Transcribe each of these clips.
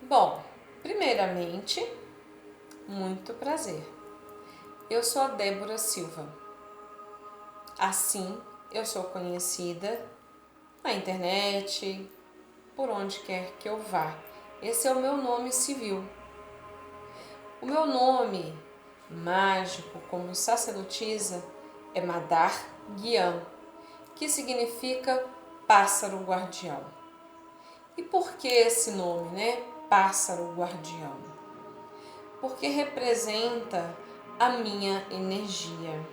Bom, primeiramente, muito prazer. Eu sou a Débora Silva. Assim, eu sou conhecida na internet, por onde quer que eu vá. Esse é o meu nome civil. O meu nome mágico como sacerdotisa é Madar Guian, que significa pássaro guardião. E por que esse nome, né? Pássaro guardião? Porque representa a minha energia.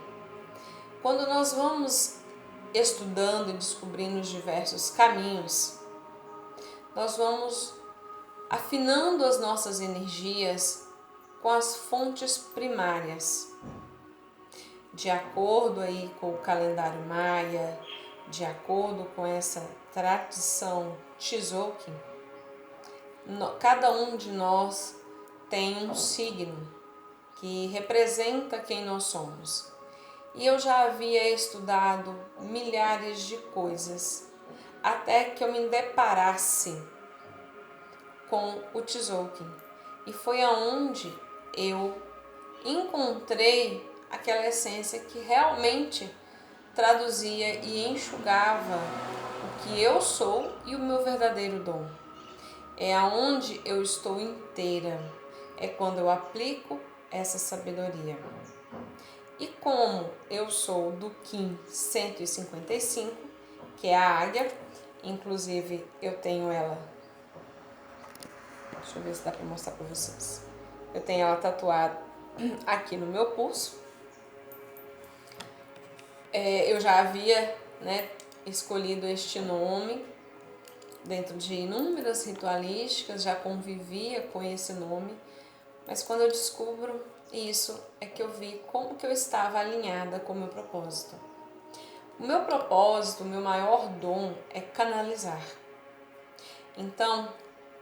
Quando nós vamos estudando e descobrindo os diversos caminhos, nós vamos afinando as nossas energias com as fontes primárias. De acordo aí com o calendário maia, de acordo com essa tradição Tzolk'in, cada um de nós tem um signo que representa quem nós somos. E eu já havia estudado milhares de coisas até que eu me deparasse com o Tzolk'in. E foi aonde eu encontrei aquela essência que realmente traduzia e enxugava o que eu sou e o meu verdadeiro dom. É aonde eu estou inteira, é quando eu aplico essa sabedoria. E como eu sou do Kim 155, que é a águia, inclusive eu tenho ela, deixa eu ver se dá para mostrar para vocês. Eu tenho ela tatuada aqui no meu pulso. Eu já havia, escolhido este nome dentro de inúmeras ritualísticas, já convivia com esse nome, mas quando eu descubro isso é que eu vi como que eu estava alinhada com o meu propósito. O meu propósito, o meu maior dom é canalizar. Então,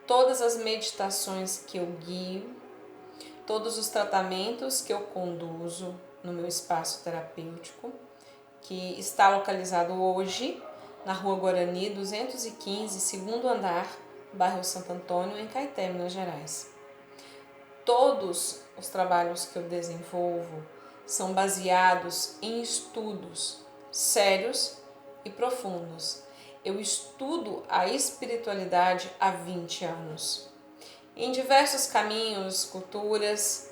todas as meditações que eu guio, todos os tratamentos que eu conduzo no meu espaço terapêutico, que está localizado hoje na Rua Guarani 215, segundo andar, bairro Santo Antônio, em Caeté, Minas Gerais. Todos os trabalhos que eu desenvolvo são baseados em estudos sérios e profundos. Eu estudo a espiritualidade há 20 anos. Em diversos caminhos, culturas,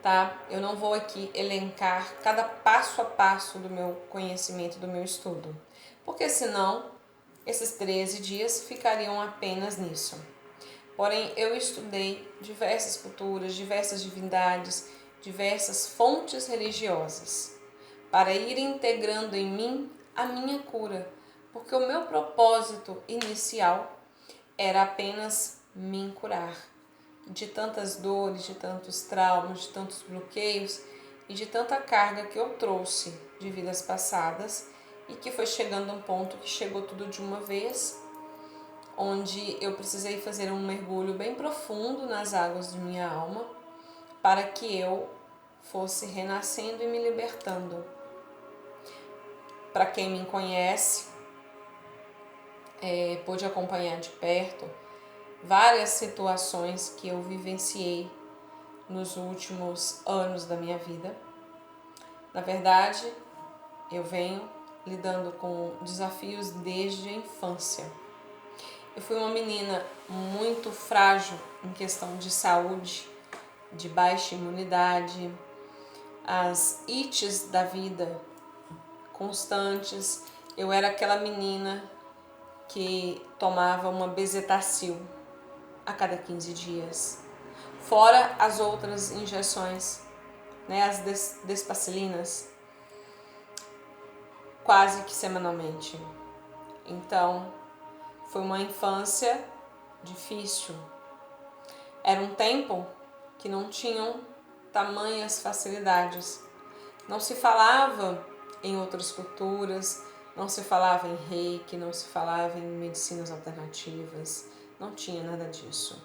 tá? Eu não vou aqui elencar cada passo a passo do meu conhecimento, do meu estudo, porque senão esses 13 dias ficariam apenas nisso. Porém, eu estudei diversas culturas, diversas divindades, diversas fontes religiosas, para ir integrando em mim a minha cura, porque o meu propósito inicial era apenas me curar de tantas dores, de tantos traumas, de tantos bloqueios e de tanta carga que eu trouxe de vidas passadas e que foi chegando a um ponto que chegou tudo de uma vez, onde eu precisei fazer um mergulho bem profundo nas águas de minha alma para que eu fosse renascendo e me libertando. Para quem me conhece, pôde acompanhar de perto várias situações que eu vivenciei nos últimos anos da minha vida. Na verdade, eu venho lidando com desafios desde a infância. Eu fui uma menina muito frágil em questão de saúde, de baixa imunidade, as ites da vida constantes. Eu era aquela menina que tomava uma bezetacil a cada 15 dias, fora as outras injeções, as despacilinas, quase que semanalmente. Então, foi uma infância difícil. Era um tempo que não tinham tamanhas facilidades. Não se falava em outras culturas, não se falava em reiki, não se falava em medicinas alternativas, não tinha nada disso.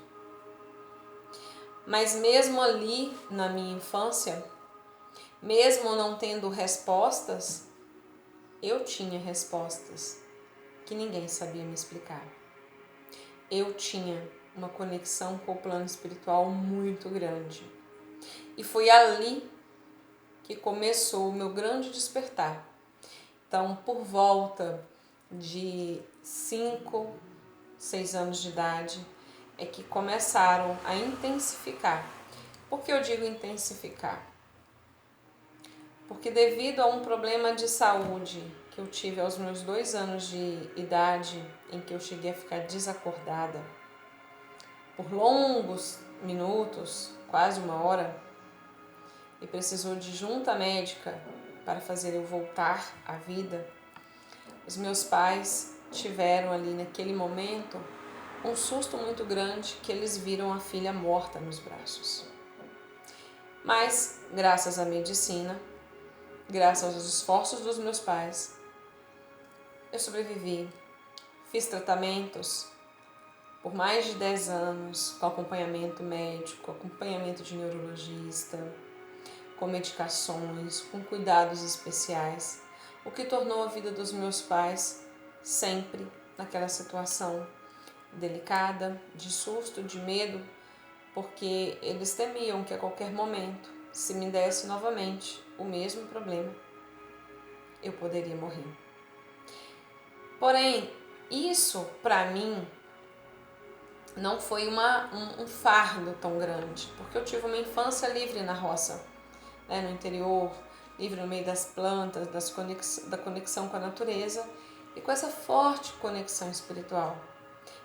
Mas mesmo ali na minha infância, mesmo não tendo respostas, eu tinha respostas que ninguém sabia me explicar. Eu tinha uma conexão com o plano espiritual muito grande. E foi ali que começou o meu grande despertar. Então, por volta de 5, 6 anos de idade, é que começaram a intensificar. Por que eu digo intensificar? Porque devido a um problema de saúde que eu tive aos meus 2 anos de idade, em que eu cheguei a ficar desacordada por longos minutos, quase 1 hora, e precisou de junta médica para fazer eu voltar à vida, os meus pais tiveram ali naquele momento um susto muito grande, que eles viram a filha morta nos braços. Mas, graças à medicina, graças aos esforços dos meus pais, eu sobrevivi. Fiz tratamentos por mais de 10 anos, com acompanhamento médico, acompanhamento de neurologista, com medicações, com cuidados especiais, o que tornou a vida dos meus pais sempre naquela situação delicada, de susto, de medo, porque eles temiam que a qualquer momento, se me desse novamente o mesmo problema, eu poderia morrer. Porém, isso para mim não foi um fardo tão grande, porque eu tive uma infância livre na roça, né, no interior, livre no meio das plantas, da conexão com a natureza e com essa forte conexão espiritual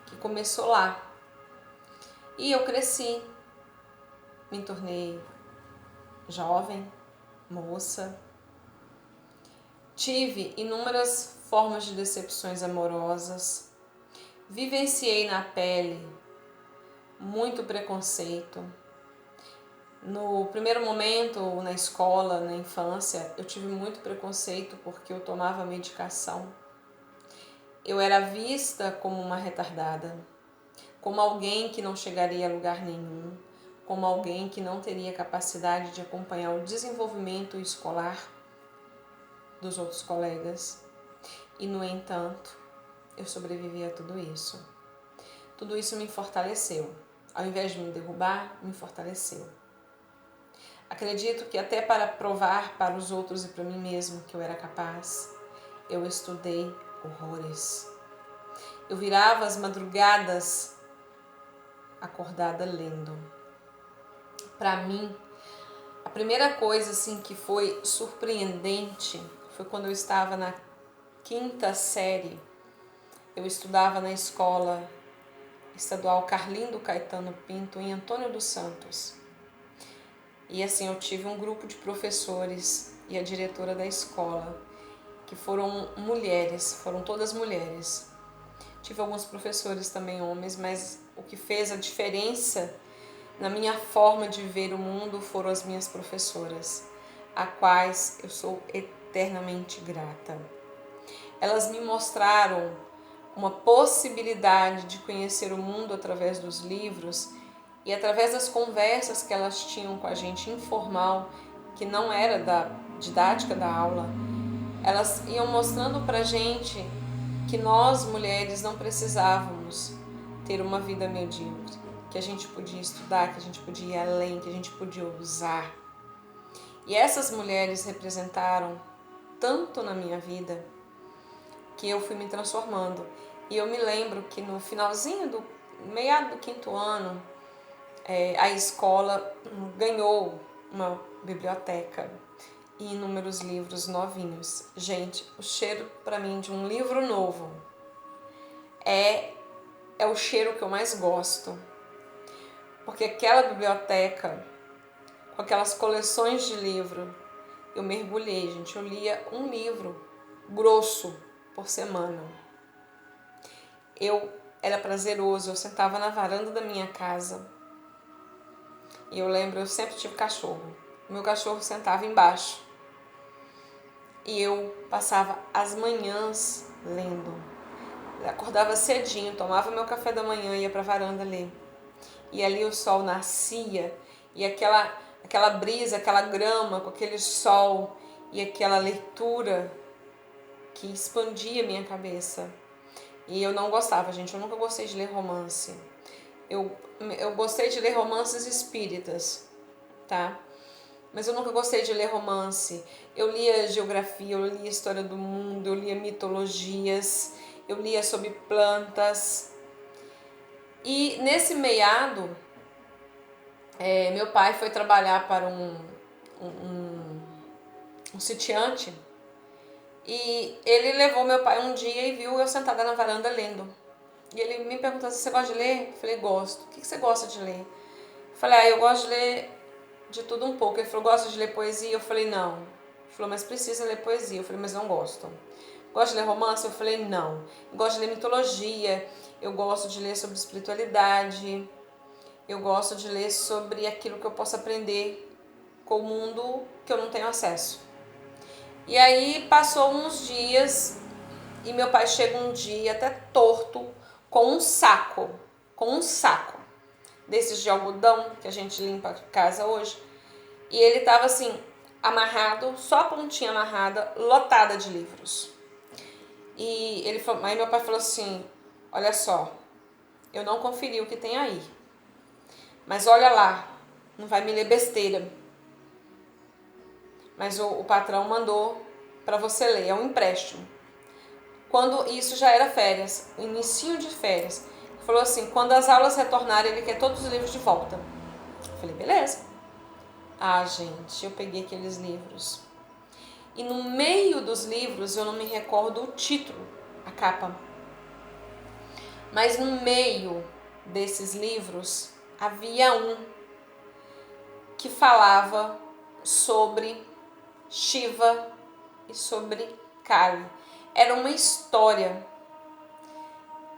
que começou lá. E eu cresci, me tornei jovem, moça, tive inúmeras formas de decepções amorosas, vivenciei na pele muito preconceito. No primeiro momento, na escola, na infância, eu tive muito preconceito porque eu tomava medicação. Eu era vista como uma retardada, como alguém que não chegaria a lugar nenhum, como alguém que não teria capacidade de acompanhar o desenvolvimento escolar dos outros colegas. E, no entanto, eu sobrevivi a tudo isso. Tudo isso me fortaleceu. Ao invés de me derrubar, me fortaleceu. Acredito que até para provar para os outros e para mim mesmo que eu era capaz, eu estudei horrores. Eu virava as madrugadas acordada lendo. Para mim, a primeira coisa assim que foi surpreendente foi quando eu estava na 5ª série. Eu estudava na escola estadual Carlindo Caetano Pinto, em Antônio dos Santos. E assim, eu tive um grupo de professores e a diretora da escola, que foram mulheres, foram todas mulheres. Tive alguns professores também homens, mas o que fez a diferença na minha forma de ver o mundo foram as minhas professoras, a quais eu sou eternamente grata. Elas me mostraram uma possibilidade de conhecer o mundo através dos livros e através das conversas que elas tinham com a gente informal, que não era da didática da aula. Elas iam mostrando pra gente que nós, mulheres, não precisávamos ter uma vida medíocre, que a gente podia estudar, que a gente podia ir além, que a gente podia usar. E essas mulheres representaram tanto na minha vida que eu fui me transformando. E eu me lembro que no finalzinho meado do 5º ano, a escola ganhou uma biblioteca e inúmeros livros novinhos. Gente, o cheiro para mim de um livro novo é o cheiro que eu mais gosto. Porque aquela biblioteca, com aquelas coleções de livro, eu mergulhei, gente. Eu lia um livro grosso por semana. Era prazeroso, eu sentava na varanda da minha casa. E eu lembro, eu sempre tive cachorro. Meu cachorro sentava embaixo. E eu passava as manhãs lendo. Eu acordava cedinho, tomava meu café da manhã e ia para a varanda ler. E ali o sol nascia e aquela brisa, aquela grama com aquele sol e aquela leitura que expandia minha cabeça. E eu não gostava, gente, eu nunca gostei de ler romance. eu gostei de ler romances espíritas, tá? Mas eu nunca gostei de ler romance. Eu lia geografia, eu lia história do mundo, eu lia mitologias, eu lia sobre plantas. E nesse meado, meu pai foi trabalhar para um sitiante e ele levou meu pai um dia e viu eu sentada na varanda lendo. E ele me perguntou se você gosta de ler? Eu falei, gosto. O que você gosta de ler? Eu falei, eu gosto de ler de tudo um pouco. Ele falou, gosta de ler poesia? Eu falei, não. Ele falou, mas precisa ler poesia. Eu falei, mas não gosto. Gosto de ler romance? Eu falei, não. Eu gosto de ler mitologia, eu gosto de ler sobre espiritualidade, eu gosto de ler sobre aquilo que eu posso aprender com o mundo que eu não tenho acesso. E aí passou uns dias e meu pai chega um dia até torto com um saco desses de algodão que a gente limpa a casa hoje. E ele tava assim, amarrado, só a pontinha amarrada, lotada de livros. E ele falou, aí meu pai falou assim, olha só, eu não conferi o que tem aí, mas olha lá, não vai me ler besteira. Mas o patrão mandou para você ler, é um empréstimo. Quando isso já era férias, inicinho de férias, ele falou assim, quando as aulas retornarem, ele quer todos os livros de volta. Eu falei, beleza. Ah, gente, eu peguei aqueles livros. E no meio dos livros, eu não me recordo o título, a capa. Mas no meio desses livros, havia um que falava sobre Shiva e sobre Kali. Era uma história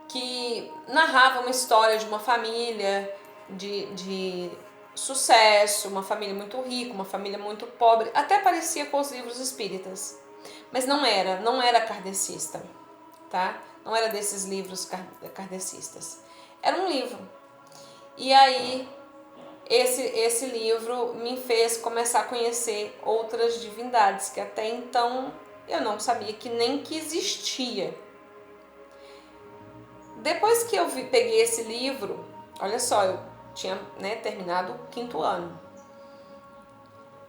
que narrava uma história de uma família de sucesso, uma família muito rica, uma família muito pobre, até parecia com os livros espíritas, mas não era kardecista, tá? Não era desses livros kardecistas. Era um livro. E aí esse livro me fez começar a conhecer outras divindades que até então eu não sabia que nem que existia. Depois que eu peguei esse livro, olha só, eu tinha terminado o 5º ano.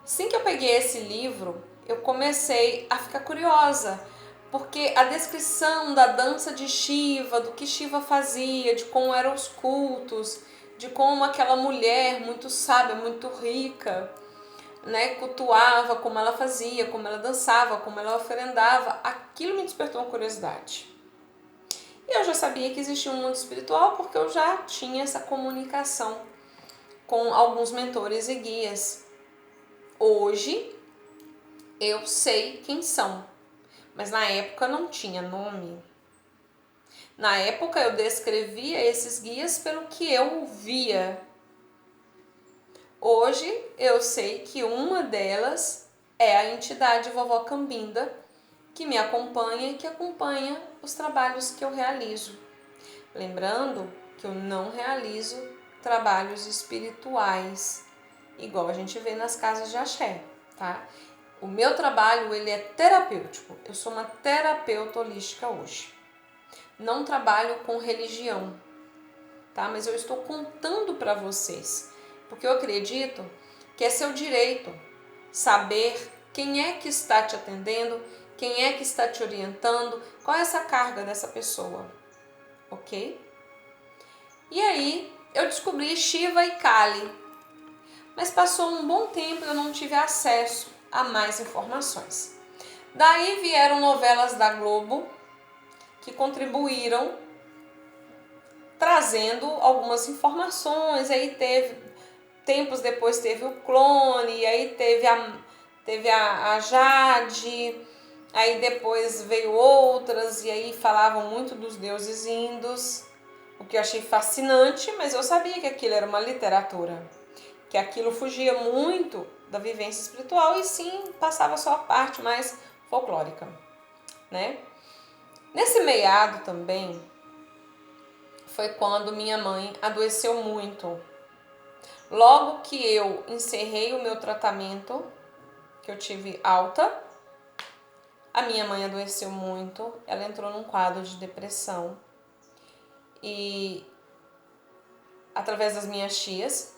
Assim que eu peguei esse livro, eu comecei a ficar curiosa, porque a descrição da dança de Shiva, do que Shiva fazia, de como eram os cultos, de como aquela mulher muito sábia, muito rica, cultuava, como ela fazia, como ela dançava, como ela oferendava, aquilo me despertou uma curiosidade. E eu já sabia que existia um mundo espiritual porque eu já tinha essa comunicação com alguns mentores e guias. Hoje eu sei quem são, mas na época não tinha nome. Na época eu descrevia esses guias pelo que eu via. Hoje eu sei que uma delas é a entidade Vovó Cambinda, que me acompanha e que acompanha os trabalhos que eu realizo. Lembrando que eu não realizo trabalhos espirituais, igual a gente vê nas casas de axé, tá? O meu trabalho, ele é terapêutico. Eu sou uma terapeuta holística hoje. Não trabalho com religião, tá? Mas eu estou contando para vocês, porque eu acredito que é seu direito saber quem é que está te atendendo, quem é que está te orientando, qual é essa carga dessa pessoa, ok? E aí eu descobri Shiva e Kali, mas passou um bom tempo e eu não tive acesso a mais informações. Daí vieram novelas da Globo que contribuíram trazendo algumas informações. Aí tempos depois teve o Clone, e aí teve a Jade, aí depois veio outras, e aí falavam muito dos deuses índios, o que eu achei fascinante, mas eu sabia que aquilo era uma literatura, que aquilo fugia muito da vivência espiritual e sim passava só a parte mais folclórica, né? Nesse meado também foi quando minha mãe adoeceu muito. Logo que eu encerrei o meu tratamento, que eu tive alta, a minha mãe adoeceu muito, ela entrou num quadro de depressão e através das minhas tias,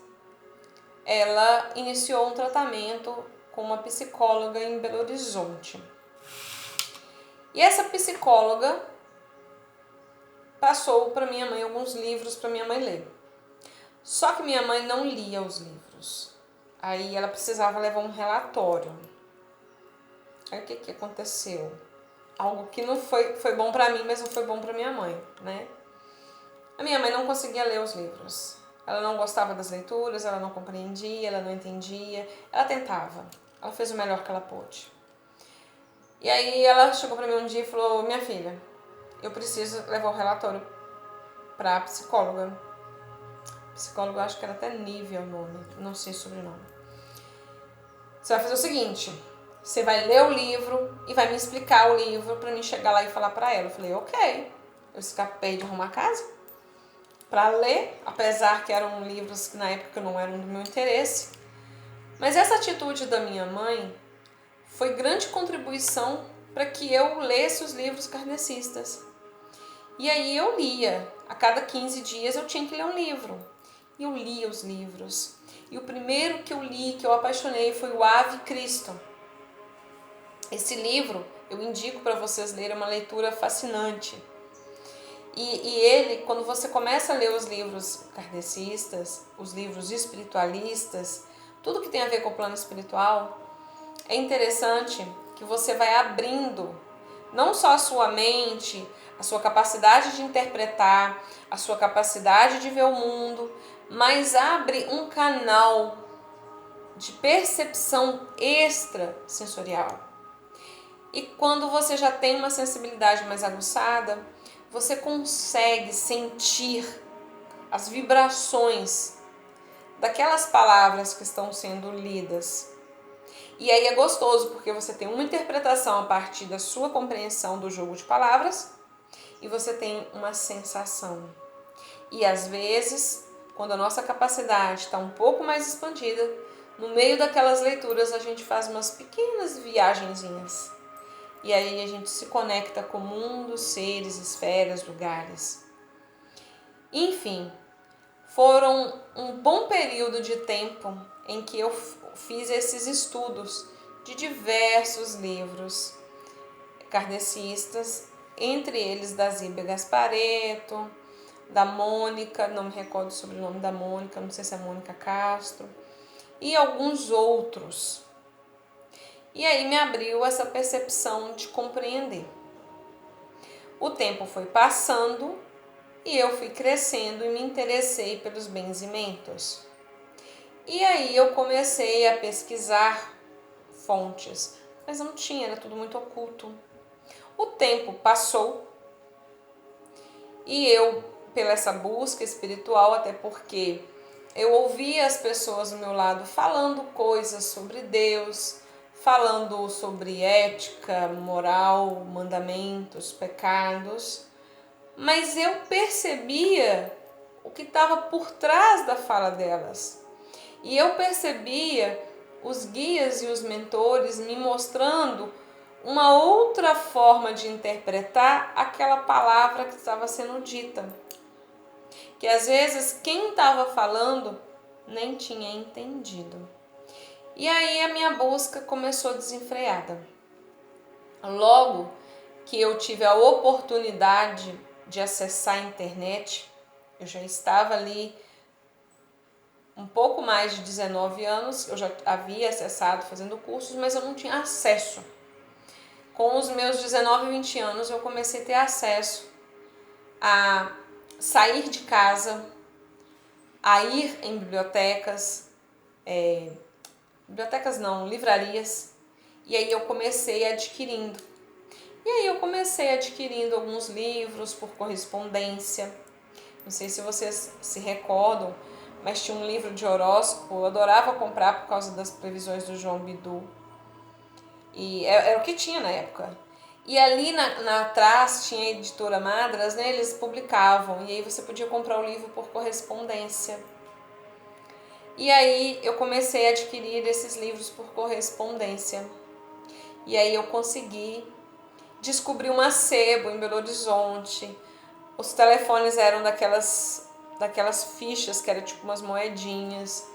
ela iniciou um tratamento com uma psicóloga em Belo Horizonte. E essa psicóloga passou para minha mãe alguns livros para minha mãe ler. Só que minha mãe não lia os livros. Aí ela precisava levar um relatório. Aí o que aconteceu? Algo que não foi bom para mim, mas não foi bom para minha mãe, né? A minha mãe não conseguia ler os livros. Ela não gostava das leituras, ela não compreendia, ela não entendia. Ela tentava. Ela fez o melhor que ela pôde. E aí ela chegou para mim um dia e falou: minha filha, eu preciso levar o relatório para a psicóloga. Psicóloga, eu acho que era até Nívia o nome, não sei o sobrenome. Você vai fazer o seguinte: você vai ler o livro e vai me explicar o livro para mim chegar lá e falar para ela. Eu falei: ok. Eu escapei de arrumar a casa para ler, apesar que eram livros que na época não eram do meu interesse. Mas essa atitude da minha mãe foi grande contribuição para que eu lesse os livros kardecistas. E aí eu lia. A cada 15 dias eu tinha que ler um livro. E eu lia os livros. E o primeiro que eu li, que eu apaixonei, foi o Ave Cristo. Esse livro eu indico para vocês lerem, é uma leitura fascinante. E ele, quando você começa a ler os livros kardecistas, os livros espiritualistas, tudo que tem a ver com o plano espiritual, é interessante que você vai abrindo não só a sua mente, a sua capacidade de interpretar, a sua capacidade de ver o mundo, mas abre um canal de percepção extrasensorial. E quando você já tem uma sensibilidade mais aguçada, você consegue sentir as vibrações daquelas palavras que estão sendo lidas. E aí é gostoso, porque você tem uma interpretação a partir da sua compreensão do jogo de palavras e você tem uma sensação. E às vezes, quando a nossa capacidade está um pouco mais expandida, no meio daquelas leituras a gente faz umas pequenas viagenzinhas. E aí a gente se conecta com mundos, seres, esferas, lugares. Enfim, foram um bom período de tempo em que eu fiz esses estudos de diversos livros kardecistas, entre eles da Zíbia Gasparetto, da Mônica, não me recordo sobre o sobrenome da Mônica, não sei se é Mônica Castro, e alguns outros. E aí me abriu essa percepção de compreender. O tempo foi passando e eu fui crescendo e me interessei pelos benzimentos. E aí eu comecei a pesquisar fontes, mas não tinha, era tudo muito oculto. O tempo passou e eu, pela essa busca espiritual, até porque eu ouvia as pessoas do meu lado falando coisas sobre Deus, falando sobre ética, moral, mandamentos, pecados, mas eu percebia o que estava por trás da fala delas. E eu percebia os guias e os mentores me mostrando uma outra forma de interpretar aquela palavra que estava sendo dita. Que às vezes quem estava falando nem tinha entendido. E aí a minha busca começou desenfreada. Logo que eu tive a oportunidade de acessar a internet, eu já estava ali um pouco mais de 19 anos, eu já havia acessado fazendo cursos, mas eu não tinha acesso. Com os meus 19 e 20 anos, eu comecei a ter acesso a sair de casa, a ir em bibliotecas, livrarias, e aí eu comecei adquirindo. E aí eu comecei adquirindo alguns livros por correspondência. Não sei se vocês se recordam, mas tinha um livro de horóscopo, eu adorava comprar por causa das previsões do João Bidu. E era o que tinha na época. E ali atrás tinha a editora Madras, né? Eles publicavam, e aí você podia comprar o livro por correspondência. E aí eu comecei a adquirir esses livros por correspondência. E aí eu consegui descobrir uma sebo em Belo Horizonte. Os telefones eram daquelas daquelas fichas que era tipo umas moedinhas.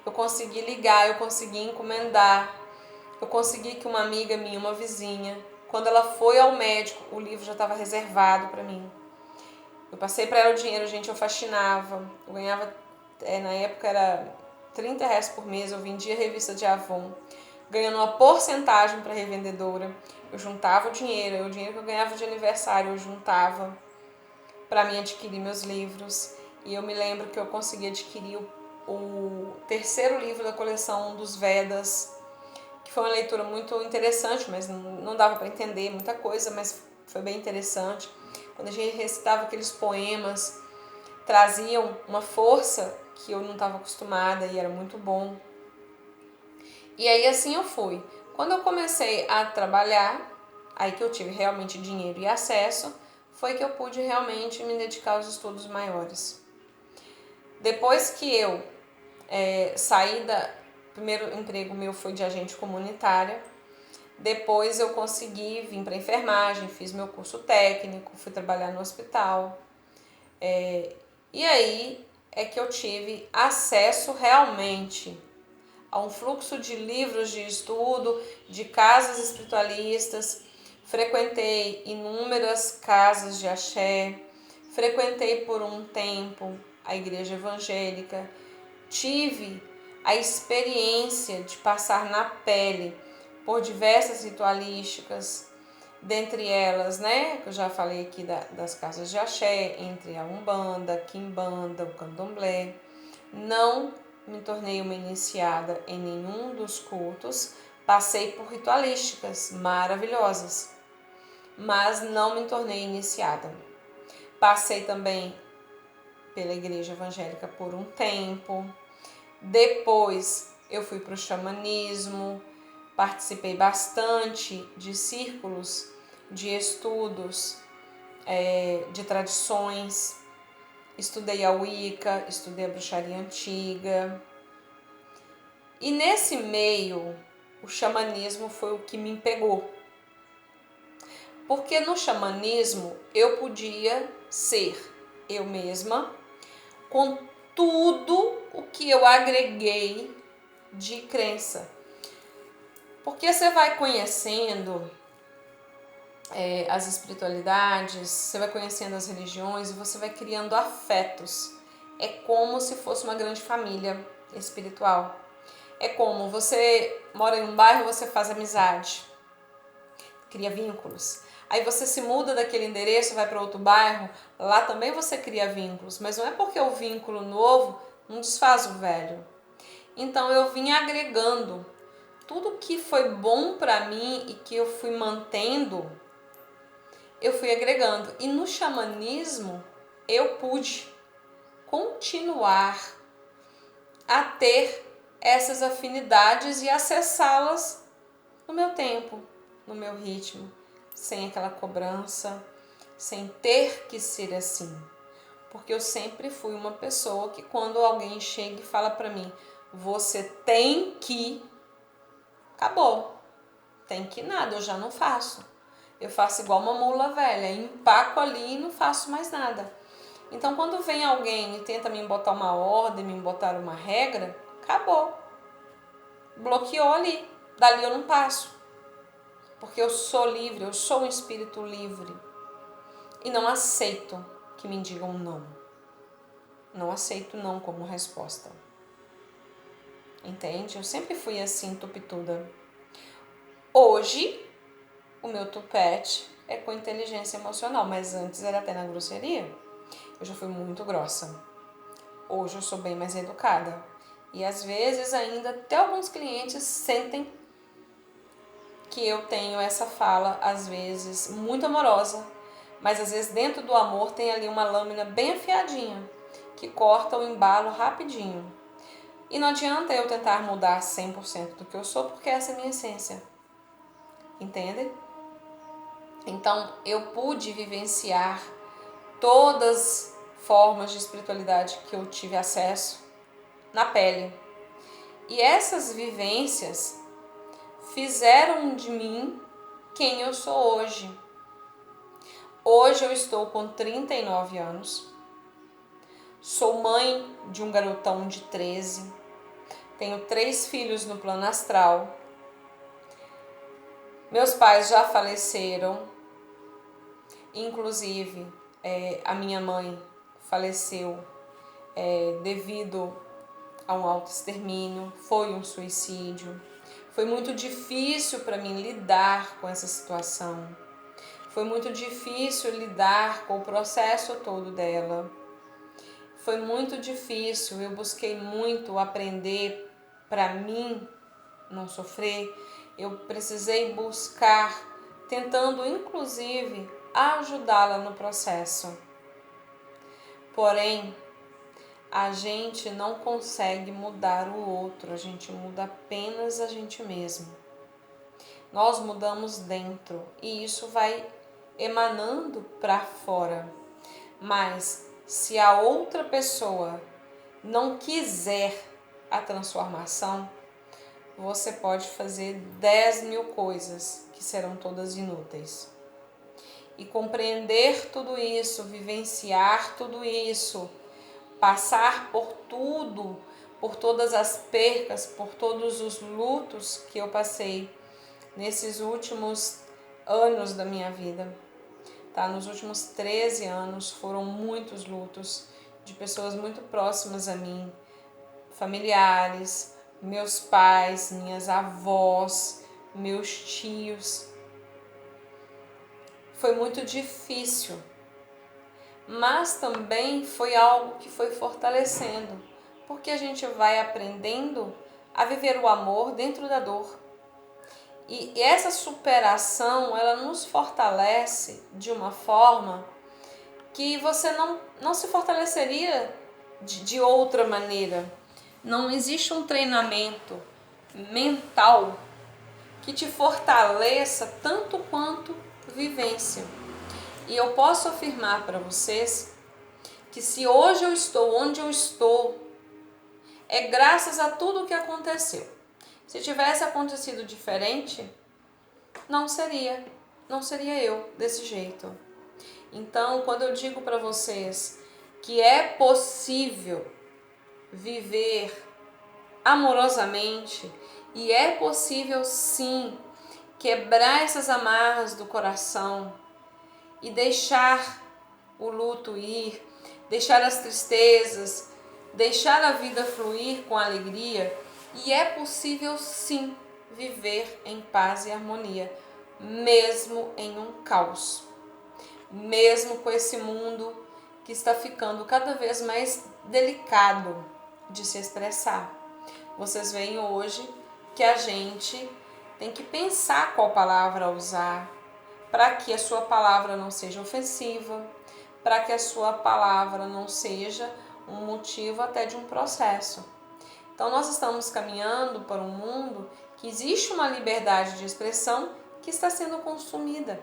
Eu consegui ligar, eu consegui encomendar. Eu consegui que uma amiga minha, uma vizinha, quando ela foi ao médico, o livro já estava reservado para mim. Eu passei para ela o dinheiro, gente, eu faxinava. Eu ganhava, na época era R$30 por mês, eu vendia revista de Avon, ganhando uma porcentagem para revendedora. Eu juntava o dinheiro que eu ganhava de aniversário, eu juntava para mim adquirir meus livros. E eu me lembro que eu consegui adquirir o terceiro livro da coleção dos Vedas, que foi uma leitura muito interessante, mas não dava para entender muita coisa, mas foi bem interessante. Quando a gente recitava aqueles poemas, traziam uma força que eu não estava acostumada e era muito bom. E aí assim eu fui. Quando eu comecei a trabalhar, aí que eu tive realmente dinheiro e acesso, foi que eu pude realmente me dedicar aos estudos maiores. Depois que eu saí primeiro emprego meu foi de agente comunitária, depois eu consegui vir para enfermagem, fiz meu curso técnico, fui trabalhar no hospital. E aí é que eu tive acesso realmente a um fluxo de livros de estudo, de casas espiritualistas. Frequentei inúmeras casas de axé, frequentei por um tempo a igreja evangélica, tive a experiência de passar na pele por diversas ritualísticas, dentre elas, que eu já falei aqui das casas de axé, entre a Umbanda, a Quimbanda, o Candomblé. Não me tornei uma iniciada em nenhum dos cultos, passei por ritualísticas maravilhosas, mas não me tornei iniciada. Passei também pela igreja evangélica por um tempo, depois eu fui para o xamanismo, participei bastante de círculos de estudos de tradições, estudei a Wicca, estudei a bruxaria antiga. E nesse meio, o xamanismo foi o que me pegou. Porque no xamanismo eu podia ser eu mesma, com tudo o que eu agreguei de crença. Porque você vai conhecendo as espiritualidades, você vai conhecendo as religiões e você vai criando afetos. É como se fosse uma grande família espiritual. É como você mora em um bairro, você faz amizade, cria vínculos. Aí você se muda daquele endereço, vai para outro bairro, lá também você cria vínculos, mas não é porque o vínculo novo não desfaz o velho. Então eu vim agregando tudo que foi bom para mim e que eu fui mantendo, eu fui agregando. E no xamanismo eu pude continuar a ter essas afinidades e acessá-las no meu tempo, no meu ritmo, sem aquela cobrança, sem ter que ser assim. Porque eu sempre fui uma pessoa que quando alguém chega e fala para mim, você tem que, acabou. Tem que nada, eu já não faço. Eu faço igual uma mula velha, empaco ali e não faço mais nada. Então quando vem alguém e tenta me botar uma ordem, me botar uma regra, acabou. Bloqueou ali. Dali eu não passo. Porque eu sou livre, eu sou um espírito livre. E não aceito que me digam não. Não aceito não como resposta. Entende? Eu sempre fui assim, tupituda. Hoje, o meu tupete é com inteligência emocional, mas antes era até na grosseria. Eu já fui muito grossa. Hoje eu sou bem mais educada. E às vezes ainda até alguns clientes sentem que eu tenho essa fala, às vezes, muito amorosa, mas às vezes dentro do amor tem ali uma lâmina bem afiadinha, que corta o embalo rapidinho. E não adianta eu tentar mudar 100% do que eu sou, porque essa é a minha essência. Entende? Então, eu pude vivenciar todas as formas de espiritualidade que eu tive acesso na pele. E essas vivências fizeram de mim quem eu sou hoje. Hoje eu estou com 39 anos. Sou mãe de um garotão de 13. Tenho 3 filhos no plano astral. Meus pais já faleceram. Inclusive, a minha mãe faleceu devido a um autoextermínio. Foi um suicídio. Foi muito difícil para mim lidar com essa situação. Foi muito difícil lidar com o processo todo dela. Foi muito difícil, eu busquei muito aprender para mim não sofrer. Eu precisei buscar, tentando inclusive ajudá-la no processo. Porém, a gente não consegue mudar o outro, a gente muda apenas a gente mesmo. Nós mudamos dentro e isso vai emanando para fora. Mas se a outra pessoa não quiser a transformação, você pode fazer 10.000 coisas que serão todas inúteis. E compreender tudo isso, vivenciar tudo isso, passar por tudo, por todas as percas, por todos os lutos que eu passei nesses últimos anos da minha vida. Tá? Nos últimos 13 anos foram muitos lutos de pessoas muito próximas a mim, familiares, meus pais, minhas avós, meus tios. Foi muito difícil, mas também foi algo que foi fortalecendo, porque a gente vai aprendendo a viver o amor dentro da dor. E essa superação, ela nos fortalece de uma forma que você não se fortaleceria de outra maneira. Não existe um treinamento mental que te fortaleça tanto quanto vivência. E eu posso afirmar para vocês que se hoje eu estou onde eu estou, é graças a tudo o que aconteceu. Se tivesse acontecido diferente, não seria eu desse jeito. Então, quando eu digo para vocês que é possível viver amorosamente e é possível sim quebrar essas amarras do coração e deixar o luto ir, deixar as tristezas, deixar a vida fluir com alegria, e é possível sim viver em paz e harmonia, mesmo em um caos, mesmo com esse mundo que está ficando cada vez mais delicado de se expressar. Vocês veem hoje que a gente tem que pensar qual palavra usar, para que a sua palavra não seja ofensiva, para que a sua palavra não seja um motivo até de um processo. Então nós estamos caminhando para um mundo que existe uma liberdade de expressão que está sendo consumida.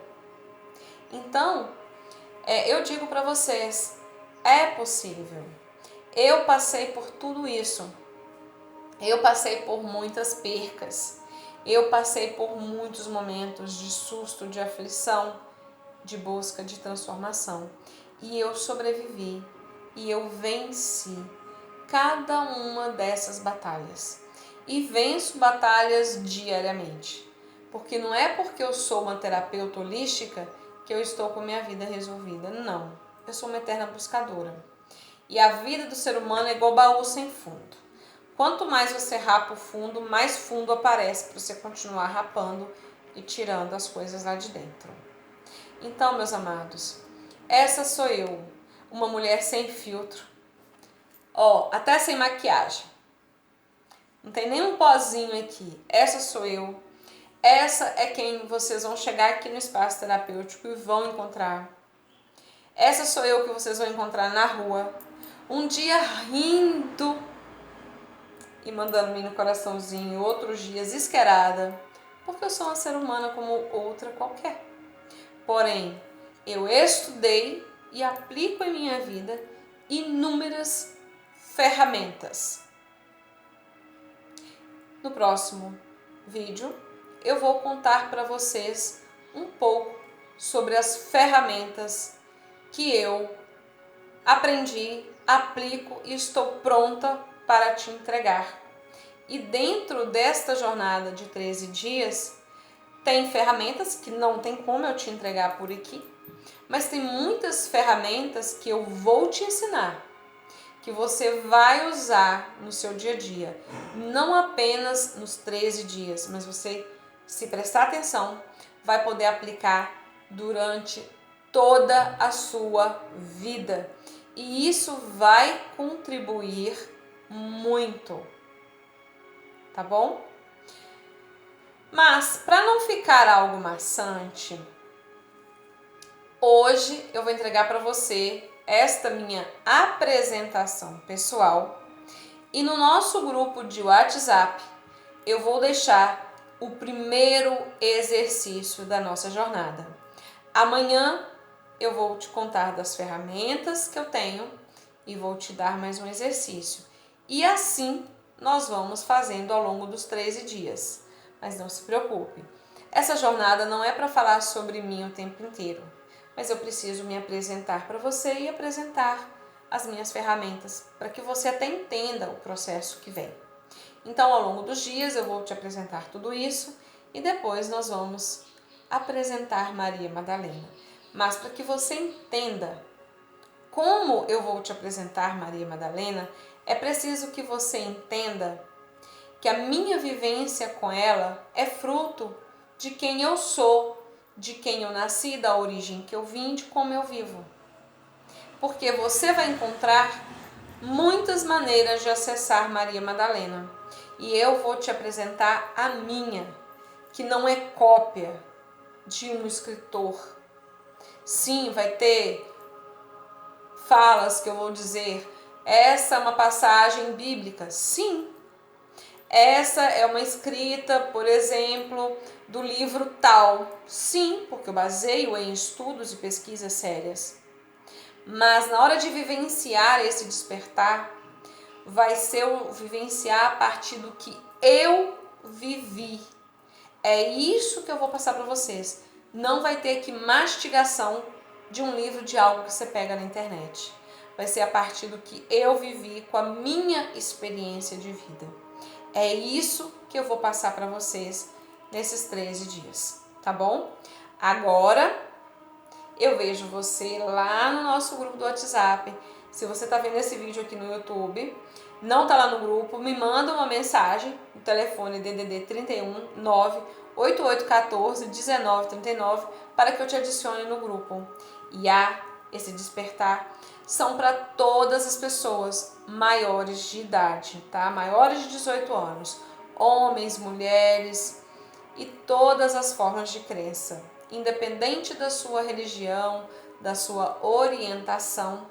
Então, eu digo para vocês, é possível. Eu passei por tudo isso. Eu passei por muitas percas. Eu passei por muitos momentos de susto, de aflição, de busca, de transformação. E eu sobrevivi. E eu venci cada uma dessas batalhas. E venço batalhas diariamente. Porque não é porque eu sou uma terapeuta holística que eu estou com minha vida resolvida. Não. Eu sou uma eterna buscadora. E a vida do ser humano é igual baú sem fundo. Quanto mais você rapa o fundo, mais fundo aparece para você continuar rapando e tirando as coisas lá de dentro. Então, meus amados, essa sou eu, uma mulher sem filtro, até sem maquiagem. Não tem nenhum pozinho aqui. Essa sou eu. Essa é quem vocês vão chegar aqui no espaço terapêutico e vão encontrar. Essa sou eu que vocês vão encontrar na rua, um dia rindo e mandando-me no coraçãozinho, outros dias esquerada, porque eu sou uma ser humana como outra qualquer. Porém, eu estudei e aplico em minha vida inúmeras ferramentas. No próximo vídeo, eu vou contar para vocês um pouco sobre as ferramentas que eu aprendi aplico e estou pronta para te entregar. E dentro desta jornada de 13 dias, tem ferramentas que não tem como eu te entregar por aqui, mas tem muitas ferramentas que eu vou te ensinar, que você vai usar no seu dia a dia, não apenas nos 13 dias, mas você, se prestar atenção, vai poder aplicar durante toda a sua vida. E isso vai contribuir muito, tá bom? Mas, para não ficar algo maçante, hoje eu vou entregar para você esta minha apresentação pessoal e no nosso grupo de WhatsApp eu vou deixar o primeiro exercício da nossa jornada. Amanhã eu vou te contar das ferramentas que eu tenho e vou te dar mais um exercício. E assim nós vamos fazendo ao longo dos 13 dias. Mas não se preocupe, essa jornada não é para falar sobre mim o tempo inteiro, mas eu preciso me apresentar para você e apresentar as minhas ferramentas para que você até entenda o processo que vem. Então, ao longo dos dias eu vou te apresentar tudo isso e depois nós vamos apresentar Maria Madalena. Mas para que você entenda como eu vou te apresentar Maria Madalena, é preciso que você entenda que a minha vivência com ela é fruto de quem eu sou, de quem eu nasci, da origem que eu vim, de como eu vivo. Porque você vai encontrar muitas maneiras de acessar Maria Madalena. E eu vou te apresentar a minha, que não é cópia de um escritor. Sim, vai ter falas que eu vou dizer, essa é uma passagem bíblica. Sim. Essa é uma escrita, por exemplo, do livro tal. Sim, porque eu baseio em estudos e pesquisas sérias. Mas na hora de vivenciar esse despertar, vai ser o vivenciar a partir do que eu vivi. É isso que eu vou passar para vocês. Não vai ter que mastigação de um livro de algo que você pega na internet. Vai ser a partir do que eu vivi com a minha experiência de vida. É isso que eu vou passar para vocês nesses 13 dias, tá bom? Agora, eu vejo você lá no nosso grupo do WhatsApp. Se você está vendo esse vídeo aqui no YouTube, não está lá no grupo, me manda uma mensagem no telefone DDD 31 98814 1939 para que eu te adicione no grupo. E esse despertar são para todas as pessoas maiores de idade, tá? Maiores de 18 anos, homens, mulheres e todas as formas de crença, independente da sua religião, da sua orientação,